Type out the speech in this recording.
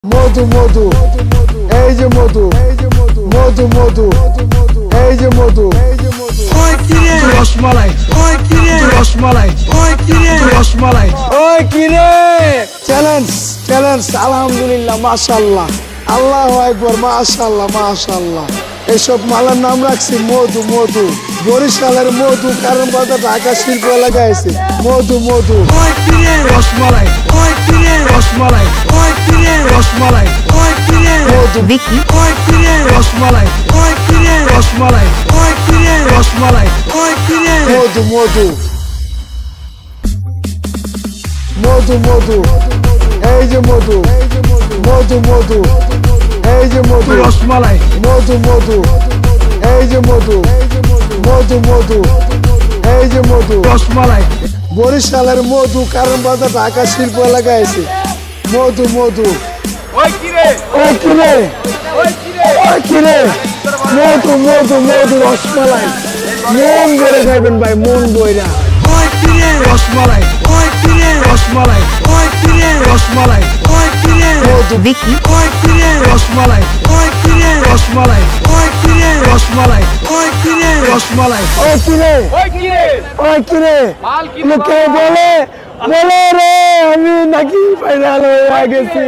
মধু মধু এই যে মধু মধু মধু এই যে মধু ওই কিরে রসমালাই ওই কিরে রসমালাই ওই কিরে রসমালাই ওই কিরে চ্যালেঞ্জ চ্যালেঞ্জ আলহামদুলিল্লাহ মাশাআল্লাহ আল্লাহু আকবার মাশাআল্লাহ মাশাআল্লাহ এসব মালার নাম রাখছি মধু মধু বরিশালের মধু কারণ বাজার ঢাকা শিল্প এলাকায় আছে মধু মধু ওই কিরে রসমালাই ওই কিরে রসমালাই ওই কিরে রসমালাই ওই কিরে মধু বিকি ওই কিরে রসমালাই ওই কিরে রসমালাই ওই কিরে রসমালাই ওই কিরে মধু মধু মধু মধু এই যে মধু মধু মধু এই যে মধু রসমালাই মধু মধু এই যে মধু মধু মধু এই যে মধু রসমালাই বরিশালের মধু কারণ বাজার ঢাকা শিল্প এলাকায় আছে মধু মধু ওই কিরে ওই কিরে ওই কিরে ওই কিরে মধু মধু মধু রসমালাই মন ভরে খাইবেন ভাই মন বইরা ওই কিরে রসমালাই ওই কিরে রসমালাই ওই কিরে রসমালাই ওই কিরে মধু বিকি ওই কিরে রসমালাই ওই কিরে রসমালাই ওই কিরে রসমালাই ওই কিরে রসমালাই ওই কিরে ওই কিরে ওই কিরে মাল কি লোকে বলে বলে রে আমি নাকি ফাইনাল হয়ে গেছি।